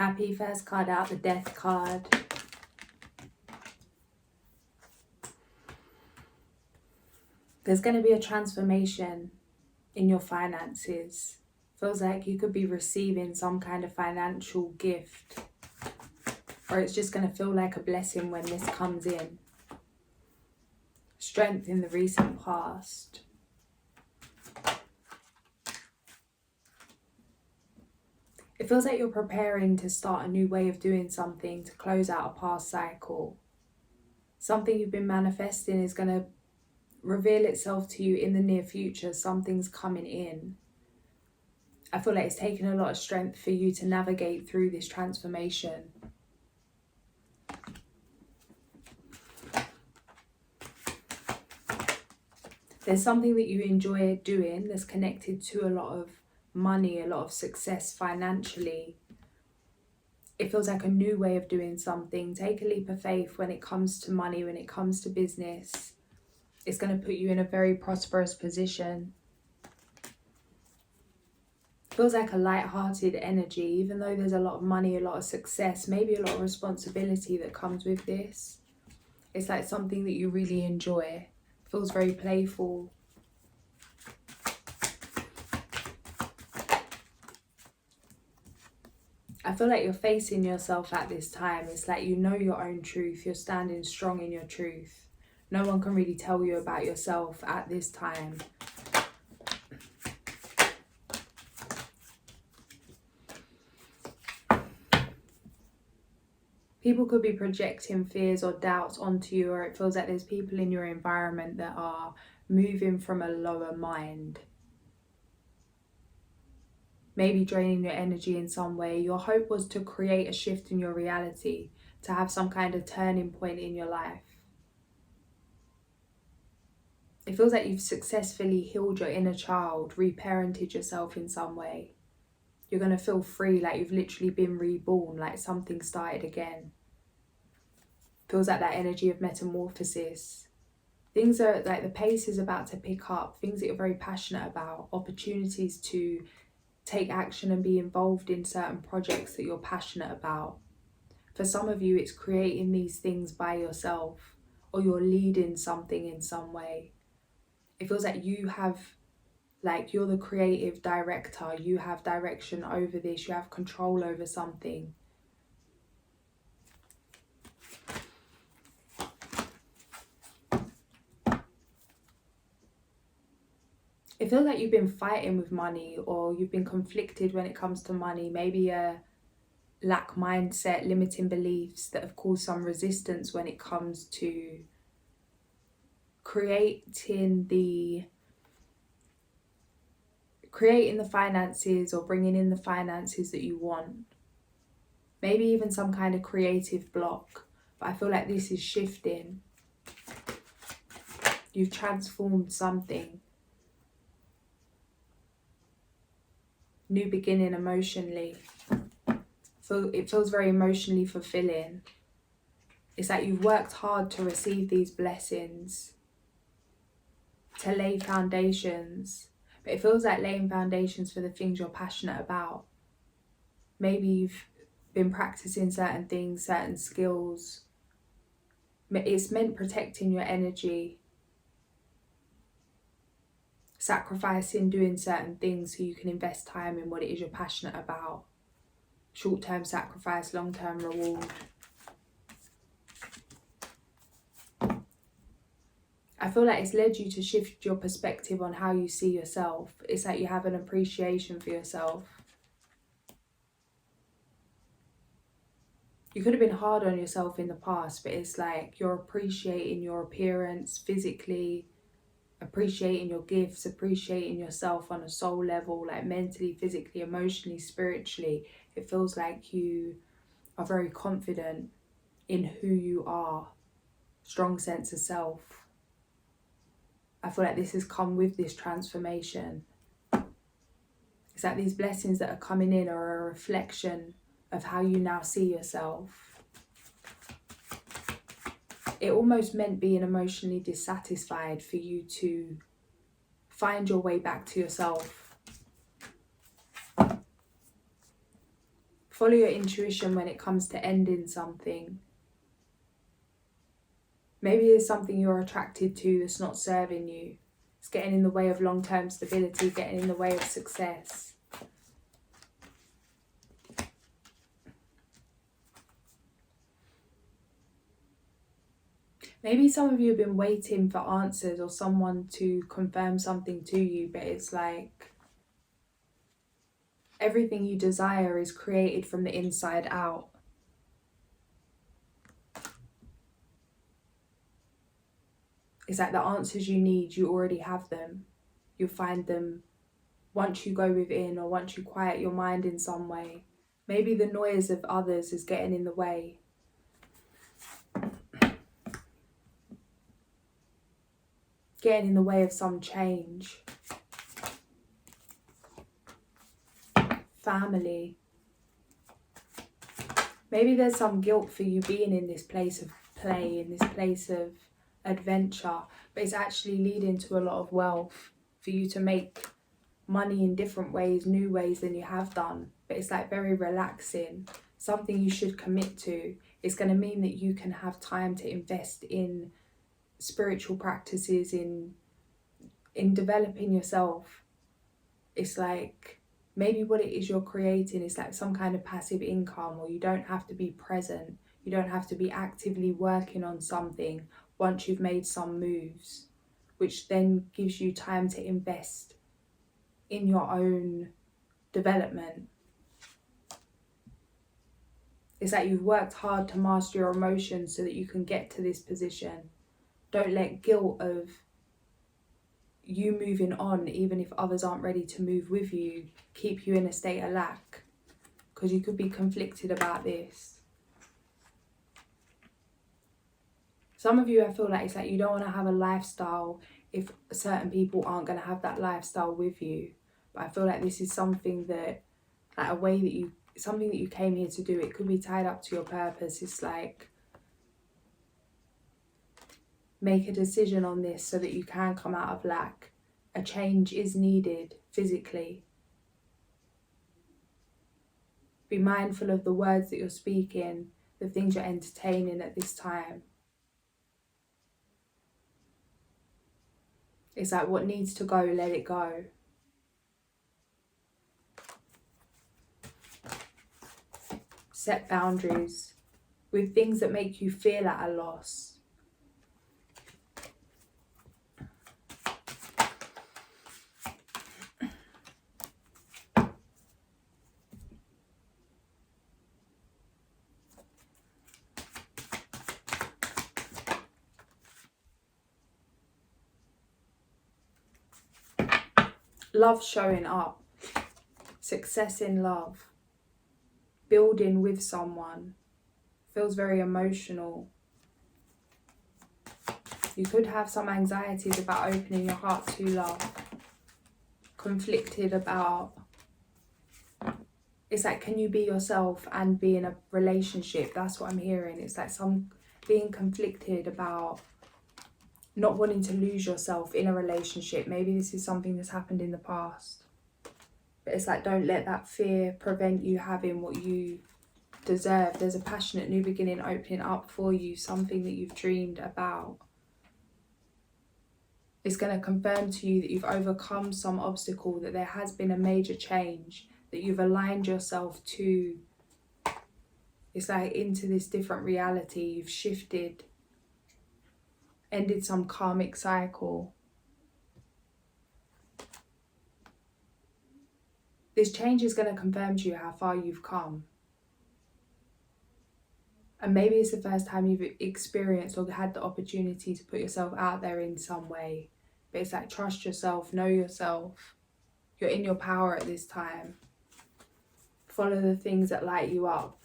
Happy, first card out, the Death card. There's going to be a transformation in your finances. Feels like you could be receiving some kind of financial gift, or it's just going to feel like a blessing when this comes in. Strength in the recent past. It feels like you're preparing to start a new way of doing something, to close out a past cycle. Something you've been manifesting is going to reveal itself to you in the near future. Something's coming in. I feel like it's taken a lot of strength for you to navigate through this transformation. There's something that you enjoy doing that's connected to a lot of money, a lot of success financially. It feels like a new way of doing something. Take a leap of faith when it comes to money, when it comes to business. It's going to put you in a very prosperous position. Feels like a light-hearted energy, even though there's a lot of money, a lot of success, maybe a lot of responsibility that comes with this. It's like something that you really enjoy. Feels very playful. I feel like you're facing yourself at this time. It's like you know your own truth. You're standing strong in your truth. No one can really tell you about yourself at this time. People could be projecting fears or doubts onto you, or it feels like there's people in your environment that are moving from a lower mind. Maybe draining your energy in some way. Your hope was to create a shift in your reality, to have some kind of turning point in your life. It feels like you've successfully healed your inner child, reparented yourself in some way. You're going to feel free, like you've literally been reborn, like something started again. Feels like that energy of metamorphosis. Things are like the pace is about to pick up, things that you're very passionate about, opportunities to take action and be involved in certain projects that you're passionate about. For some of you, it's creating these things by yourself, or you're leading something in some way. It feels like you have, like you're the creative director, you have direction over this, you have control over something. It feels like you've been fighting with money, or you've been conflicted when it comes to money. Maybe a lack mindset, limiting beliefs that have caused some resistance when it comes to creating the finances or bringing in the finances that you want. Maybe even some kind of creative block. But I feel like this is shifting. You've transformed something. New beginning emotionally. So it feels very emotionally fulfilling. It's like you've worked hard to receive these blessings, to lay foundations. But it feels like laying foundations for the things you're passionate about. Maybe you've been practicing certain things, certain skills. It's meant protecting your energy. Sacrificing doing certain things so you can invest time in what it is you're passionate about. Short-term sacrifice, long-term reward. I feel like it's led you to shift your perspective on how you see yourself. It's like you have an appreciation for yourself. You could have been hard on yourself in the past, but it's like you're appreciating your appearance physically, appreciating your gifts, appreciating yourself on a soul level, like mentally, physically, emotionally, spiritually. It feels like you are very confident in who you are. Strong sense of self. I feel like this has come with this transformation. It's like these blessings that are coming in are a reflection of how you now see yourself. It almost meant being emotionally dissatisfied for you to find your way back to yourself. Follow your intuition when it comes to ending something. Maybe there's something you're attracted to that's not serving you. It's getting in the way of long-term stability, getting in the way of success. Maybe some of you have been waiting for answers or someone to confirm something to you, but it's like everything you desire is created from the inside out. It's like the answers you need, you already have them. You'll find them once you go within or once you quiet your mind in some way. Maybe the noise of others is getting in the way. Getting in the way of some change. Family. Maybe there's some guilt for you being in this place of play, in this place of adventure, but it's actually leading to a lot of wealth for you to make money in different ways, new ways than you have done. But it's like very relaxing, something you should commit to. It's going to mean that you can have time to invest in spiritual practices, in developing yourself. It's like maybe what it is you're creating is like some kind of passive income, or you don't have to be present. You don't have to be actively working on something once you've made some moves, which then gives you time to invest in your own development. It's like you've worked hard to master your emotions so that you can get to this position. Don't let guilt of you moving on, even if others aren't ready to move with you, keep you in a state of lack, because you could be conflicted about this. Some of you, I feel like it's like you don't want to have a lifestyle if certain people aren't going to have that lifestyle with you. But I feel like this is something that, like a way that you, something that you came here to do. It could be tied up to your purpose. It's like, make a decision on this so that you can come out of lack. A change is needed physically. Be mindful of the words that you're speaking, the things you're entertaining at this time. It's like what needs to go, let it go. Set boundaries with things that make you feel at a loss. Love showing up, success in love, building with someone, feels very emotional. You could have some anxieties about opening your heart to love, conflicted about, it's like, can you be yourself and be in a relationship? That's what I'm hearing. It's like some being conflicted about not wanting to lose yourself in a relationship. Maybe this is something that's happened in the past. But it's like, don't let that fear prevent you having what you deserve. There's a passionate new beginning opening up for you, something that you've dreamed about. It's going to confirm to you that you've overcome some obstacle, that there has been a major change, that you've aligned yourself to, it's like into this different reality. You've shifted, ended some karmic cycle. This change is going to confirm to you how far you've come. And maybe it's the first time you've experienced or had the opportunity to put yourself out there in some way. But it's like, trust yourself, know yourself. You're in your power at this time. Follow the things that light you up.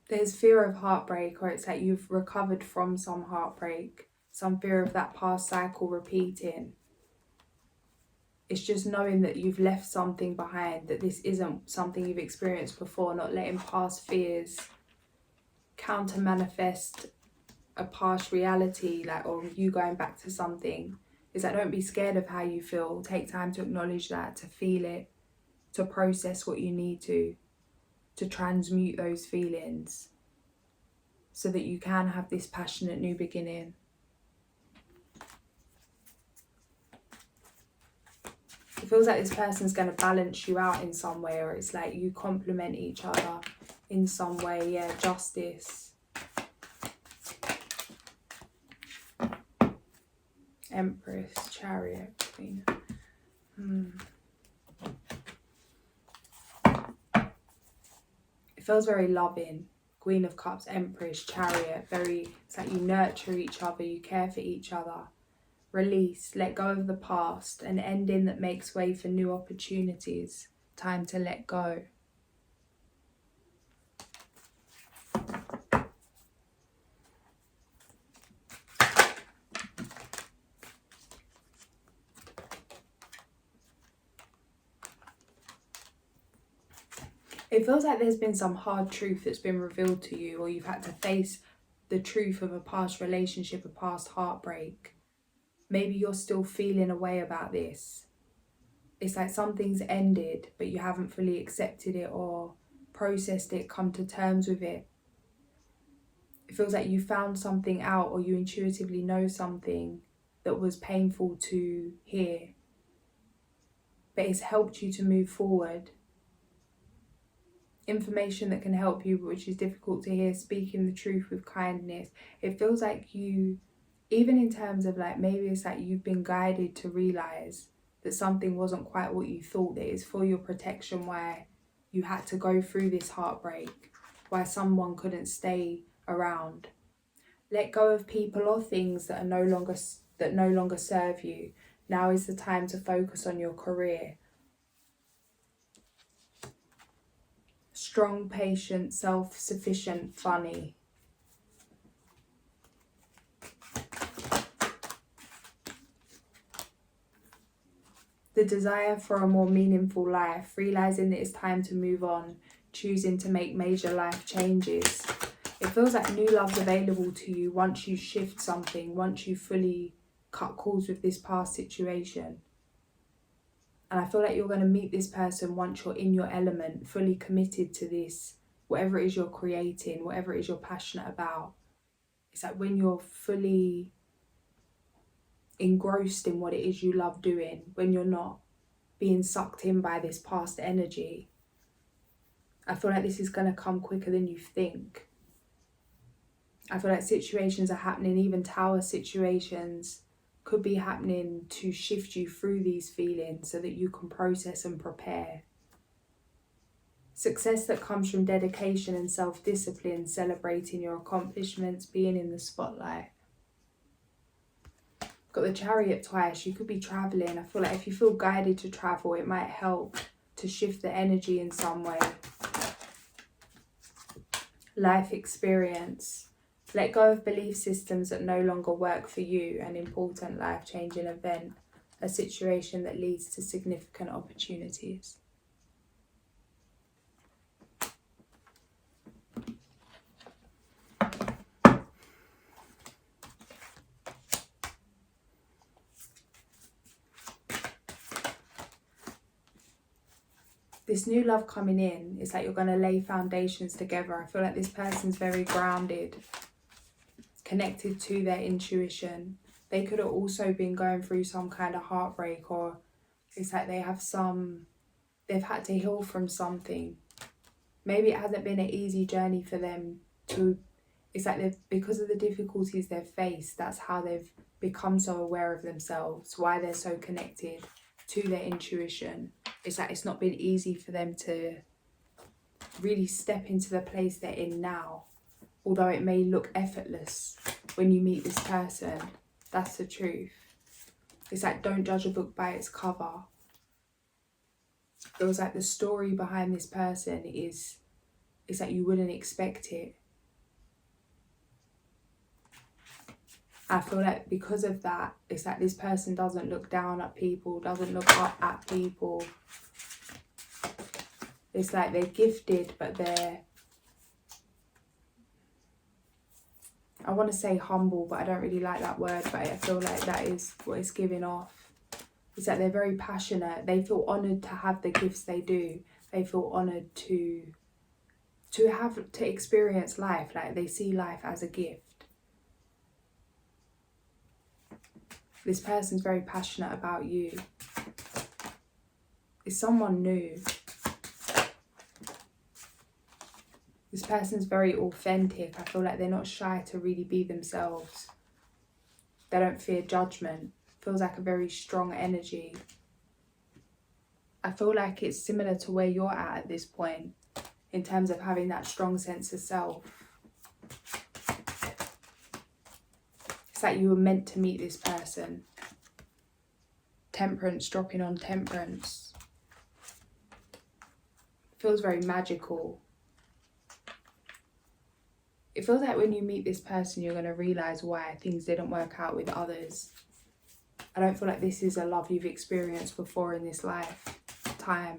There's fear of heartbreak, or it's like you've recovered from some heartbreak, some fear of that past cycle repeating. It's just knowing that you've left something behind, that this isn't something you've experienced before, not letting past fears counter manifest a past reality, like, or you going back to something. It's like, don't be scared of how you feel. Take time to acknowledge that, to feel it, to process what you need to transmute those feelings so that you can have this passionate new beginning. It feels like this person's going to balance you out in some way, or it's like you complement each other in some way. Yeah, justice. Empress, Chariot, Queen. It feels very loving. Queen of Cups, Empress, Chariot. It's like you nurture each other, you care for each other. Release, let go of the past, an ending that makes way for new opportunities. Time to let go. It feels like there's been some hard truth that's been revealed to you, or you've had to face the truth of a past relationship, a past heartbreak. Maybe you're still feeling a way about this. It's like something's ended, but you haven't fully accepted it or processed it, come to terms with it. It feels like you found something out, or you intuitively know something that was painful to hear, but it's helped you to move forward. Information that can help you, but which is difficult to hear, speaking the truth with kindness. It feels like you, even in terms of like, maybe it's like you've been guided to realise that something wasn't quite what you thought, that it's for your protection, why you had to go through this heartbreak, why someone couldn't stay around. Let go of people or things that no longer serve you. Now is the time to focus on your career. Strong, patient, self-sufficient, funny. The desire for a more meaningful life, realising that it's time to move on, choosing to make major life changes. It feels like new love's available to you once you shift something, once you fully cut cords with this past situation. And I feel like you're going to meet this person once you're in your element, fully committed to this, whatever it is you're creating, whatever it is you're passionate about. It's like when you're fully engrossed in what it is you love doing, when you're not being sucked in by this past energy. I feel like this is going to come quicker than you think. I feel like situations are happening, even tower situations could be happening to shift you through these feelings so that you can process and prepare. Success that comes from dedication and self-discipline, celebrating your accomplishments, being in the spotlight. Got the Chariot twice. You could be traveling. I feel like if you feel guided to travel, it might help to shift the energy in some way. Life experience. Let go of belief systems that no longer work for you. An important life-changing event. A situation that leads to significant opportunities. This new love coming in, it's like you're going to lay foundations together. I feel like this person's very grounded, connected to their intuition. They could have also been going through some kind of heartbreak, or it's like they've had to heal from something. Maybe it hasn't been an easy journey for them it's like because of the difficulties they've faced, that's how they've become so aware of themselves, why they're so connected to their intuition. It's like it's not been easy for them to really step into the place they're in now, although it may look effortless when you meet this person. That's the truth. It's like, don't judge a book by its cover. It was like the story behind this person it's like you wouldn't expect it. I feel like because of that, it's like this person doesn't look down at people, doesn't look up at people. It's like they're gifted, but I want to say humble, but I don't really like that word, but I feel like that is what it's giving off. It's that they're very passionate. They feel honoured to have the gifts they do. They feel honoured to experience life. Like, they see life as a gift. This person's very passionate about you. It's someone new. This person's very authentic. I feel like they're not shy to really be themselves. They don't fear judgment. Feels like a very strong energy. I feel like it's similar to where you're at this point, in terms of having that strong sense of self. It's like you were meant to meet this person. Temperance, dropping on temperance. Feels very magical. It feels like when you meet this person, you're going to realise why things didn't work out with others. I don't feel like this is a love you've experienced before in this lifetime.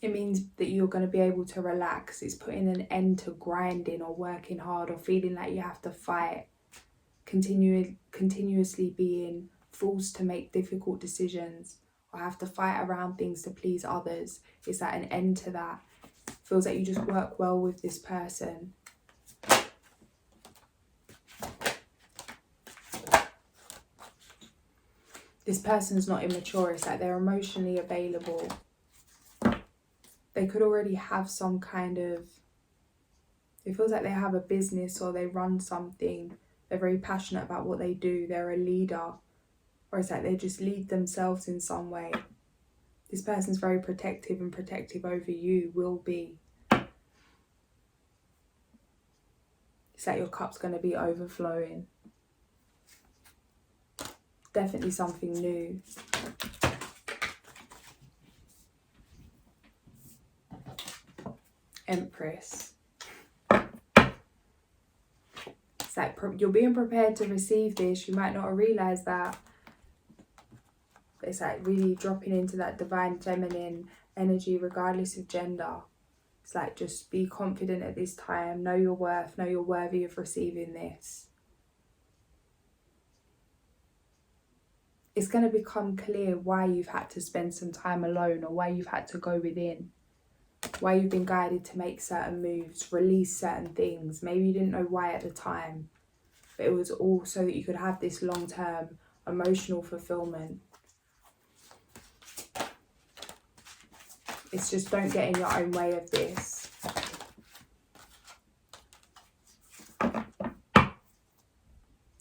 It means that you're going to be able to relax. It's putting an end to grinding or working hard or feeling like you have to fight. Continuously being forced to make difficult decisions or have to fight around things to please others. Is that an end to that? Feels like you just work well with this person. This person's not immature. It's like they're emotionally available. They could already have some kind of... It feels like they have a business or they run something. They're very passionate about what they do. They're a leader. Or it's like they just lead themselves in some way. This person's very protective, and protective over you will be. It's like your cup's going to be overflowing. Definitely something new. Empress. It's like you're being prepared to receive this. You might not have realised that. But it's like really dropping into that divine feminine energy regardless of gender. It's like, just be confident at this time. Know your worth. Know you're worthy of receiving this. It's going to become clear why you've had to spend some time alone, or why you've had to go within. Why you've been guided to make certain moves, release certain things. Maybe you didn't know why at the time, but it was all so that you could have this long-term emotional fulfillment. It's just, don't get in your own way of this.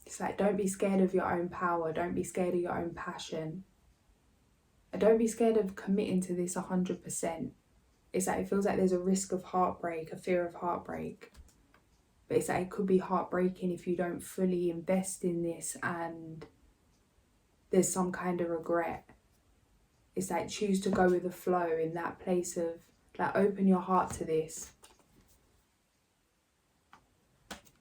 It's like, don't be scared of your own power. Don't be scared of your own passion. And don't be scared of committing to this 100%. It's like, it feels like there's a risk of heartbreak, a fear of heartbreak. But it's like, it could be heartbreaking if you don't fully invest in this and there's some kind of regret. It's like, choose to go with the flow in that place of, like, open your heart to this.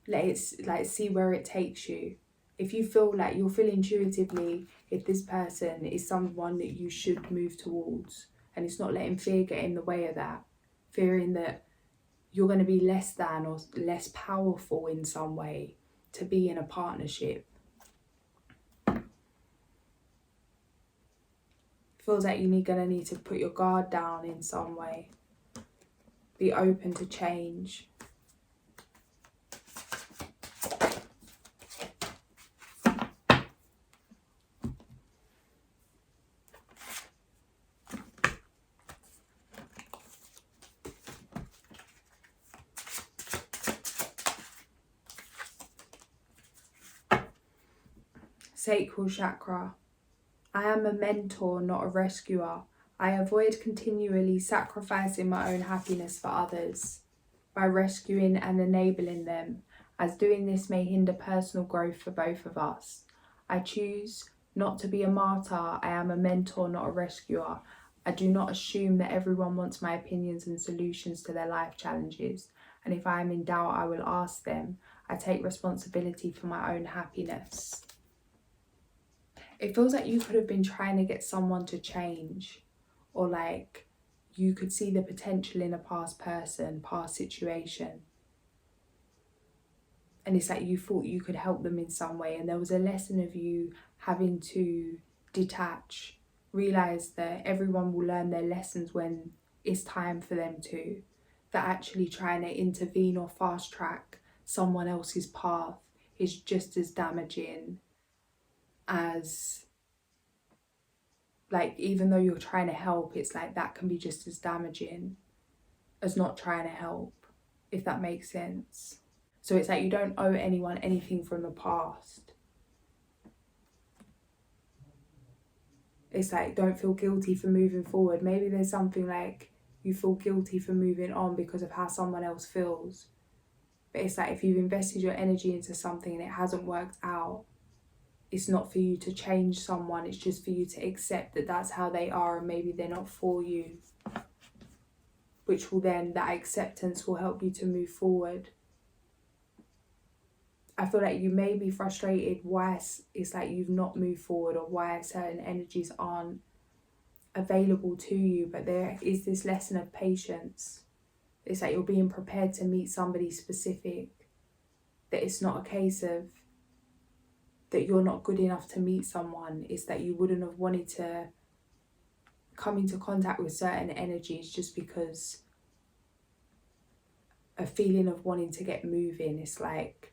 Let it, like, see where it takes you. If you feel like, you'll feel intuitively if this person is someone that you should move towards. And it's not letting fear get in the way of that. Fearing that you're going to be less than or less powerful in some way to be in a partnership. Feels like you're going to need to put your guard down in some way. Be open to change. Sacral chakra. I am a mentor, not a rescuer. I avoid continually sacrificing my own happiness for others by rescuing and enabling them, as doing this may hinder personal growth for both of us. I choose not to be a martyr. I am a mentor, not a rescuer. I do not assume that everyone wants my opinions and solutions to their life challenges, and if I am in doubt, I will ask them. I take responsibility for my own happiness. It feels like you could have been trying to get someone to change, or like you could see the potential in a past person, past situation. And it's like you thought you could help them in some way. And there was a lesson of you having to detach, realize that everyone will learn their lessons when it's time for them to. That actually trying to intervene or fast track someone else's path is just as damaging as, like, even though you're trying to help, it's like that can be just as damaging as not trying to help, if that makes sense. So it's like you don't owe anyone anything from the past. It's like, don't feel guilty for moving forward. Maybe there's something like you feel guilty for moving on because of how someone else feels. But it's like if you've invested your energy into something and it hasn't worked out, it's not for you to change someone. It's just for you to accept that that's how they are and maybe they're not for you. Which will then, that acceptance will help you to move forward. I feel like you may be frustrated why it's like you've not moved forward or why certain energies aren't available to you, but there is this lesson of patience. It's like you're being prepared to meet somebody specific, that it's not a case of that you're not good enough to meet someone. It's that you wouldn't have wanted to come into contact with certain energies just because a feeling of wanting to get moving. It's like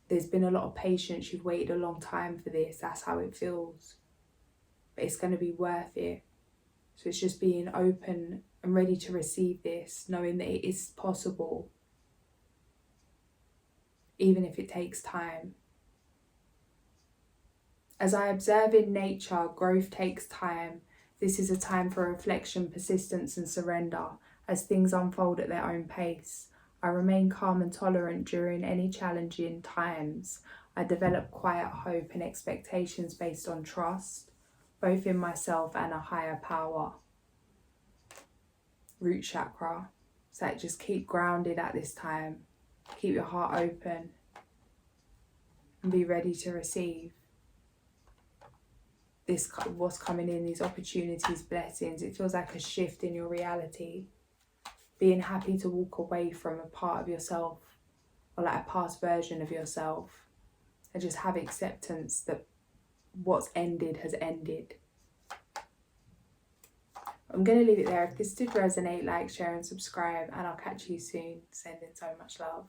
there's been a lot of patience, you've waited a long time for this, that's how it feels. But it's going to be worth it. So it's just being open and ready to receive this, knowing that it is possible, even if it takes time. As I observe in nature, growth takes time. This is a time for reflection, persistence and surrender as things unfold at their own pace. I remain calm and tolerant during any challenging times. I develop quiet hope and expectations based on trust, both in myself and a higher power. Root chakra. So like just keep grounded at this time. Keep your heart open and be ready to receive this, what's coming in, these opportunities, blessings. It feels like a shift in your reality. Being happy to walk away from a part of yourself or like a past version of yourself and just have acceptance that what's ended has ended. I'm going to leave it there. If this did resonate, like, share and subscribe, and I'll catch you soon. Sending so much love.